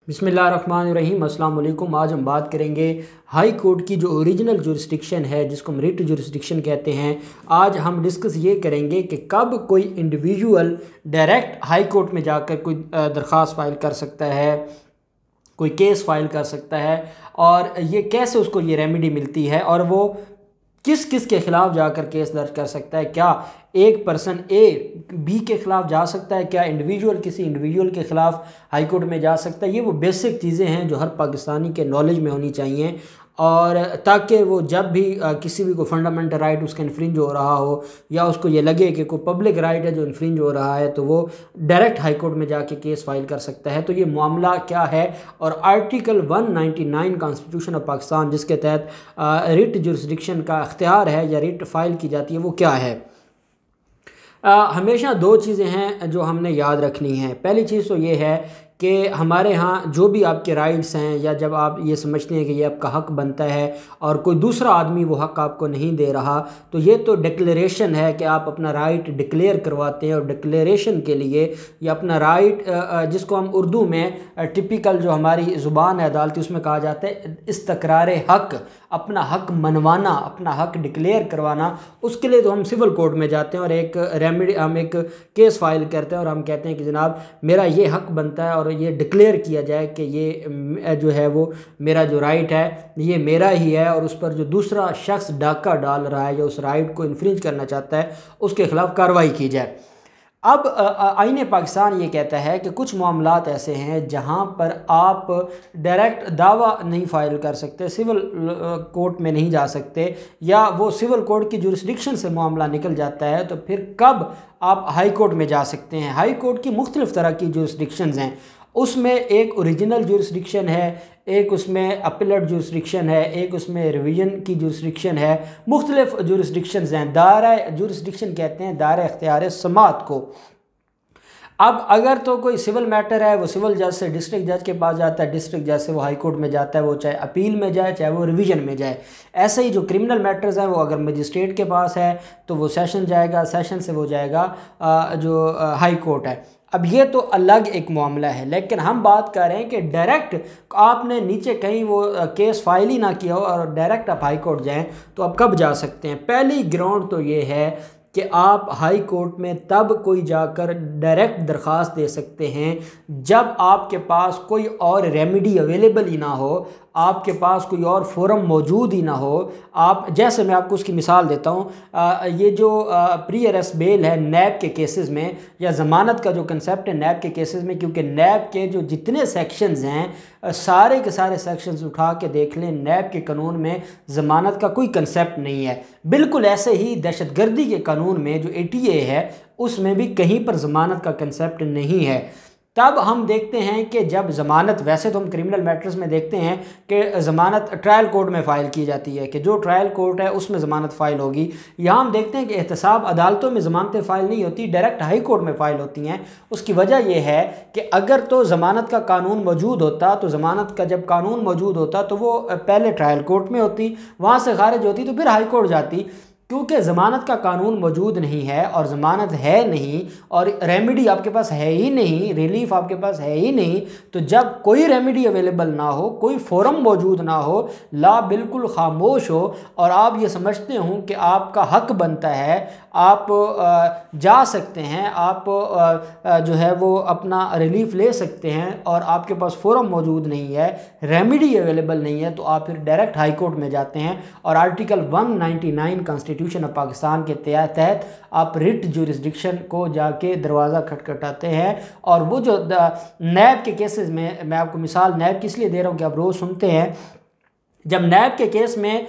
बिस्मिल्लाहिर्रहमानिर्रहीम। अस्सलाम वालेकुम। आज हम बात करेंगे हाई कोर्ट की जो ओरिजिनल जुरिस्डिक्शन है, जिसको हम रिट जुरिस्डिक्शन कहते हैं। आज हम डिस्कस ये करेंगे कि कब कोई इंडिविजुअल डायरेक्ट हाई कोर्ट में जाकर कोई दरख्वास्त फ़ाइल कर सकता है, कोई केस फाइल कर सकता है, और ये कैसे उसको ये रेमेडी मिलती है, और वो किस किस के ख़िलाफ़ जाकर केस दर्ज कर सकता है। क्या एक पर्सन ए बी के ख़िलाफ़ जा सकता है, क्या इंडिविजुअल किसी इंडिविजुअल के ख़िलाफ़ हाई कोर्ट में जा सकता है। ये वो बेसिक चीज़ें हैं जो हर पाकिस्तानी के नॉलेज में होनी चाहिए, और ताकि वो जब भी किसी भी को फंडामेंटल राइट उसका इन्फ्रिंज हो रहा हो, या उसको ये लगे कि कोई पब्लिक राइट है जो इन्फ्रिंज हो रहा है, तो वो डायरेक्ट हाई कोर्ट में जाके केस फाइल कर सकता है। तो ये मामला क्या है, और आर्टिकल 199 कॉन्स्टिट्यूशन ऑफ पाकिस्तान जिसके तहत रिट जुरिस्डिक्शन का इख्तियार है या रिट फाइल की जाती है, वो क्या है। हमेशा दो चीज़ें हैं जो हमने याद रखनी है। पहली चीज़ तो ये है कि हमारे यहाँ जो भी आपके राइट्स हैं, या जब आप ये समझते हैं कि ये आपका हक़ बनता है और कोई दूसरा आदमी वो हक़ आपको नहीं दे रहा, तो ये तो डिक्लेरेशन है कि आप अपना राइट डिक्लेयर करवाते हैं। और डिक्लेरेशन के लिए ये अपना राइट, जिसको हम उर्दू में टिपिकल जो हमारी ज़ुबान है अदालती, उसमें कहा जाता है इस्तक़रार हक़, अपना हक़ मनवाना, अपना हक़ डिक्लेयर करवाना। उसके लिए तो हम सिविल कोर्ट में जाते हैं और एक रेमेडी, हम एक केस फाइल करते हैं और हम कहते हैं कि जनाब मेरा ये हक़ बनता है, और ये डिक्लेयर किया जाए कि ये जो है वो मेरा जो राइट है ये मेरा ही है, और उस पर जो दूसरा शख्स डाका डाल रहा है या उस राइट को इन्फ्रिंज करना चाहता है उसके ख़िलाफ़ कार्रवाई की जाए। अब आईन पाकिस्तान ये कहता है कि कुछ मामलात ऐसे हैं जहां पर आप डायरेक्ट दावा नहीं फ़ाइल कर सकते, सिविल कोर्ट में नहीं जा सकते, या वो सिविल कोर्ट की जुरिस्डिक्शन से मामला निकल जाता है, तो फिर कब आप हाई कोर्ट में जा सकते हैं। हाई कोर्ट की मुख्तलिफ़ तरह की जुरिस्डिक्शंस हैं। उसमें एक ओरिजिनल जुरिस्डिक्शन है, एक उसमें अपीलेट जुरिस्डिक्शन है, एक उसमें रिवीजन की जुरिस्डिक्शन है। मुख्तलिफ जुरिस्डिक्शंस हैं। दायरा जुरिस्डिक्शन कहते हैं दायरा इख्तियार समात को। अब अगर तो कोई सिविल मैटर है, वो सिविल जज से डिस्ट्रिक्ट जज के पास जाता है, डिस्ट्रिक्ट जज से वो हाई कोर्ट में जाता है, वो चाहे अपील में जाए चाहे वो रिवीजन में जाए। ऐसे ही जो क्रिमिनल मैटर्स हैं, वो अगर मजिस्ट्रेट के पास है तो वो सेशन जाएगा, सेशन से वो जाएगा जो हाई कोर्ट है। अब ये तो अलग एक मामला है, लेकिन हम बात कर रहे हैं कि डायरेक्ट आपने नीचे कहीं वो केस फाइल ही ना किया हो और डायरेक्ट आप हाई कोर्ट जाएं, तो आप कब जा सकते हैं। पहली ग्राउंड तो ये है कि आप हाई कोर्ट में तब कोई जाकर डायरेक्ट दरख्वास्त दे सकते हैं जब आपके पास कोई और रेमेडी अवेलेबल ही ना हो, आपके पास कोई और फोरम मौजूद ही ना हो। आप जैसे मैं आपको उसकी मिसाल देता हूँ, ये जो प्री अरेस्ट बेल है नैब के केसेस में, या ज़मानत का जो कंसेप्ट है नैब के केसेस में, क्योंकि नैब के जो जितने सेक्शंस हैं सारे के सारे सेक्शंस उठा के देख लें, नैब के कानून में ज़मानत का कोई कंसेप्ट नहीं है। बिल्कुल ऐसे ही दहशतगर्दी के कानून में जो ATA है उसमें भी कहीं पर ज़मानत का कंसेप्ट नहीं है। तब हम देखते हैं कि जब ज़मानत, वैसे तो हम क्रिमिनल मैटर्स में देखते हैं कि ज़मानत ट्रायल कोर्ट में फ़ाइल की जाती है, कि जो ट्रायल कोर्ट है उसमें ज़मानत फ़ाइल होगी। यहाँ हम देखते हैं कि एहतसाब अदालतों में ज़मानतें फ़ाइल नहीं होती, डायरेक्ट हाई कोर्ट में फ़ाइल होती हैं। उसकी वजह यह है कि अगर तो ज़मानत का कानून मौजूद होता, तो ज़मानत का जब कानून मौजूद होता तो वो पहले ट्रायल कोर्ट में होती, वहाँ से खारिज होती तो फिर हाई कोर्ट जाती। क्योंकि ज़मानत का कानून मौजूद नहीं है और ज़मानत है नहीं, और रेमेडी आपके पास है ही नहीं, रिलीफ आपके पास है ही नहीं, तो जब कोई रेमेडी अवेलेबल ना हो, कोई फोरम मौजूद ना हो, ला बिल्कुल खामोश हो, और आप ये समझते हो कि आपका हक बनता है, आप जा सकते हैं, आप जो है वो अपना रिलीफ ले सकते हैं, और आपके पास फोरम मौजूद नहीं है, रेमेडी अवेलेबल नहीं है, तो आप फिर डायरेक्ट हाई कोर्ट में जाते हैं और आर्टिकल 199 कॉन्स्टिट्यूशन ऑफ पाकिस्तान के तहत आप रिट जुरिस्डिक्शन को जाके दरवाज़ा खटखटाते हैं। और वो जो नैब के केसेस में, मैं आपको मिसाल नैब की इसलिए दे रहा हूँ कि आप रोज़ सुनते हैं, जब नैब के केस में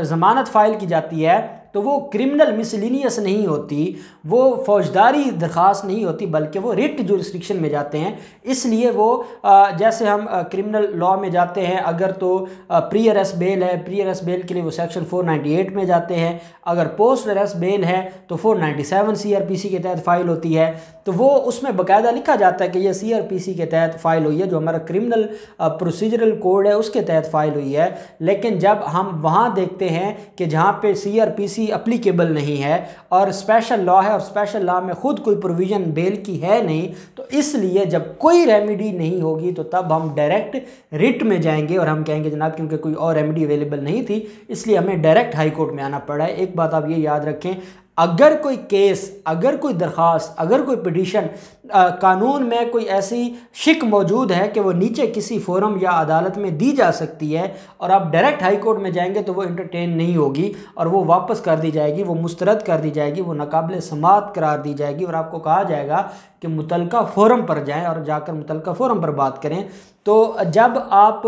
ज़मानत फ़ाइल की जाती है तो वो क्रिमिनल मिसलिनियस नहीं होती, वो फौजदारी दरख्वास्त नहीं होती, बल्कि वो रिट जुरिस्डिक्शन में जाते हैं। इसलिए वो जैसे हम क्रिमिनल लॉ में जाते हैं, अगर तो प्री अरेस्ट बेल है, प्री अरेस्ट बेल के लिए वो सेक्शन 498 में जाते हैं, अगर पोस्ट अरेस्ट बेल है तो 497 CRPC के तहत फ़ाइल होती है। तो वो उसमें बाकायदा लिखा जाता है कि ये CRPC के तहत फ़ाइल हुई है, जो हमारा क्रिमिनल प्रोसीजरल कोड है उसके तहत फ़ाइल हुई है। लेकिन जब हम वहाँ देखते हैं कि जहाँ पे CRPC किसी अप्लीकेबल नहीं है और स्पेशल लॉ है और स्पेशल लॉ में ख़ुद कोई प्रोविज़न बेल की है नहीं, तो इसलिए जब कोई रेमेडी नहीं होगी तो तब हम डायरेक्ट रिट में जाएंगे और हम कहेंगे जनाब क्योंकि कोई और रेमेडी अवेलेबल नहीं थी इसलिए हमें डायरेक्ट हाई कोर्ट में आना पड़ा है। एक बात आप ये याद रखें, अगर कोई केस, अगर कोई दरख्वास्त, अगर कोई पिटीशन कानून में कोई ऐसी शिक मौजूद है कि वो नीचे किसी फोरम या अदालत में दी जा सकती है और आप डायरेक्ट हाई कोर्ट में जाएंगे तो वो इंटरटेन नहीं होगी और वो वापस कर दी जाएगी, वो मुस्तरद कर दी जाएगी, वो नाकाबिल समाअत करार दी जाएगी और आपको कहा जाएगा कि मुतलका फोरम पर जाएं और जाकर मुतलका फोरम पर बात करें। तो जब आप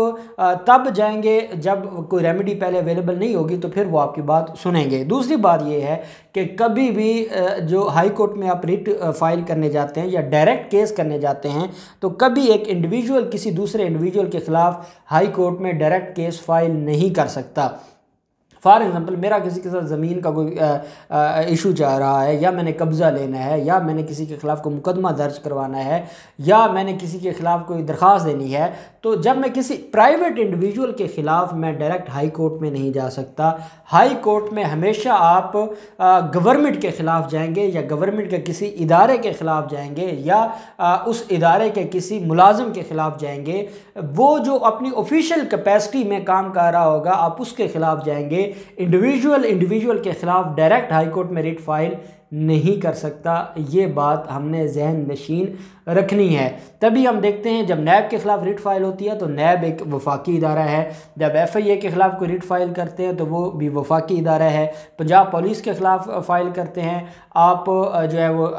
तब जाएंगे जब कोई रेमेडी पहले अवेलेबल नहीं होगी तो फिर वो आपकी बात सुनेंगे। दूसरी बात ये है कि कभी भी जो हाई कोर्ट में आप रिट फाइल करने जाते हैं या डायरेक्ट केस करने जाते हैं तो कभी एक इंडिविजुअल किसी दूसरे इंडिविजुअल के ख़िलाफ़ हाई कोर्ट में डायरेक्ट केस फाइल नहीं कर सकता। फॉर एग्ज़ाम्पल मेरा किसी के साथ ज़मीन का कोई इशू जा रहा है या मैंने कब्ज़ा लेना है या मैंने किसी के ख़िलाफ़ कोई मुकदमा दर्ज करवाना है या मैंने किसी के ख़िलाफ़ कोई दरख्वास्त देनी है, तो जब मैं किसी प्राइवेट इंडिविजुअल के ख़िलाफ़ मैं डायरेक्ट हाई कोर्ट में नहीं जा सकता। हाई कोर्ट में हमेशा आप गवर्नमेंट के ख़िलाफ़ जाएंगे या गवर्नमेंट के किसी इदारे के ख़िलाफ़ जाएंगे या उस इदारे के किसी मुलाजिम के ख़िलाफ़ जाएंगे, वो जो अपनी ऑफिशियल कैपेसिटी में काम कर रहा होगा आप उसके ख़िलाफ़ जाएंगे। इंडिविजुअल के ख़िलाफ़ डायरेक्ट हाई कोर्ट में रिट फाइल नहीं कर सकता। ये बात हमने जहन नशीन रखनी है। तभी हम देखते हैं जब नैब के ख़िलाफ़ रिट फाइल होती है तो नैब एक वफाकी इदारा है, जब FIA के ख़िलाफ़ कोई रिट फाइल करते हैं तो वो भी वफाकी इदारा है, पंजाब पुलिस के ख़िलाफ़ फ़ाइल करते हैं आप जो है वो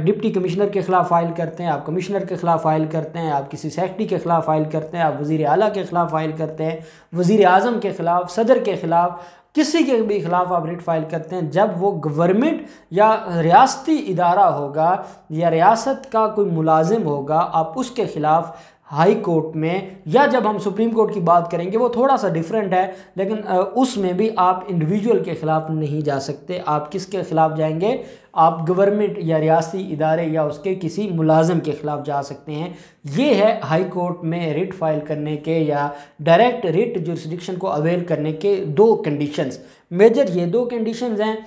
डिप्टी कमिश्नर के ख़िलाफ़ फ़ाइल करते हैं, आप कमिश्नर के ख़िलाफ़ फ़ाइल करते हैं, आप किसी सेक्रेटरी के ख़िलाफ़ फ़ाइल करते हैं, आप वज़ीर आला के ख़िलाफ़ फ़ाइल करते हैं, वज़ीर आज़म के ख़िलाफ़, सदर के ख़िलाफ़, किसी के भी ख़िलाफ़ आप रिट फाइल करते हैं। जब वो गवर्नमेंट या रियासती इदारा होगा या रियासत का कोई मुलाजिम होगा आप उसके ख़िलाफ़ हाई कोर्ट में, या जब हम सुप्रीम कोर्ट की बात करेंगे वो थोड़ा सा डिफरेंट है लेकिन उसमें भी आप इंडिविजुअल के ख़िलाफ़ नहीं जा सकते। आप किसके ख़िलाफ़ जाएंगे? आप गवर्नमेंट या रियासी इदारे या उसके किसी मुलाजिम के ख़िलाफ़ जा सकते हैं। ये है हाई कोर्ट में रिट फाइल करने के या डायरेक्ट रिट जुरिस्डिक्शन को अवेल करने के दो कंडीशंस, मेजर ये दो कंडीशंस हैं।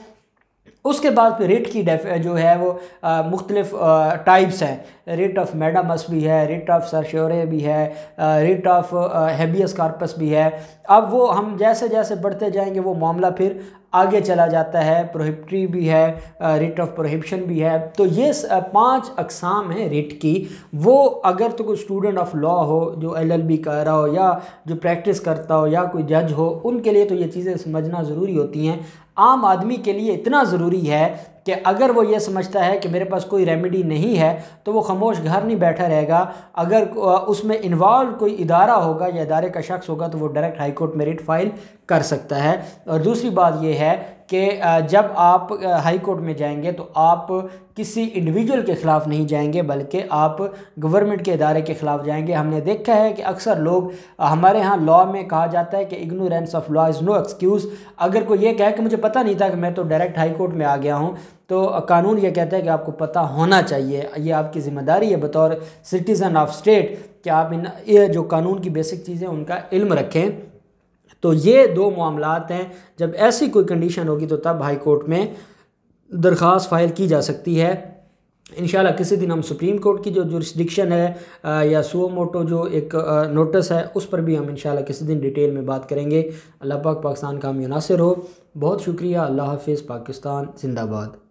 उसके बाद फिर रिट की जो है वो मुख्तलिफ टाइप्स हैं। रिट ऑफ मैडामस भी है, रिट ऑफ सर्श्योरे भी है, रिट ऑफ हेबियस कॉर्पस भी है। अब वो हम जैसे जैसे बढ़ते जाएंगे वो मामला फिर आगे चला जाता है। प्रोहिबिटरी भी है, रिट ऑफ प्रोहिबिशन भी है। तो ये 5 अक़साम हैं रिट की। वो अगर तो कोई स्टूडेंट ऑफ लॉ हो जो LLB कर रहा हो या जो प्रैक्टिस करता हो या कोई जज हो, उनके लिए तो ये चीज़ें समझना ज़रूरी होती हैं। आम आदमी के लिए इतना ज़रूरी है कि अगर वो ये समझता है कि मेरे पास कोई रेमेडी नहीं है तो वो खामोश घर नहीं बैठा रहेगा। अगर उसमें इन्वॉल्व कोई इदारा होगा या इदारे का शख्स होगा तो वो डायरेक्ट हाई कोर्ट में रिट फाइल कर सकता है। और दूसरी बात ये है कि जब आप हाई कोर्ट में जाएंगे तो आप किसी इंडिविजुअल के ख़िलाफ़ नहीं जाएंगे बल्कि आप गवर्नमेंट के इदारे के ख़िलाफ़ जाएंगे। हमने देखा है कि अक्सर लोग, हमारे यहाँ लॉ में कहा जाता है कि ignorance of law is no excuse. अगर कोई ये कहे कि मुझे पता नहीं था कि मैं तो डायरेक्ट हाई कोर्ट में आ गया हूँ, तो कानून ये कहता है कि आपको पता होना चाहिए। ये आपकी ज़िम्मेदारी है बतौर सिटीज़न ऑफ स्टेट कि आप ये जो कानून की बेसिक चीज़ें उनका इल्म रखें। तो ये दो मामलात हैं, जब ऐसी कोई कंडीशन होगी तो तब हाई कोर्ट में दरख्वास्त फ़ाइल की जा सकती है। इंशाल्लाह किसी दिन हम सुप्रीम कोर्ट की जो जुरिस्डिक्शन है या सुओ मोटो जो एक नोटिस है उस पर भी हम इंशाल्लाह किसी दिन डिटेल में बात करेंगे। अल्लाह पाक पाकिस्तान का हम नासिर हो। बहुत शुक्रिया। अल्लाह हाफ़िज़। पाकिस्तान जिंदाबाद।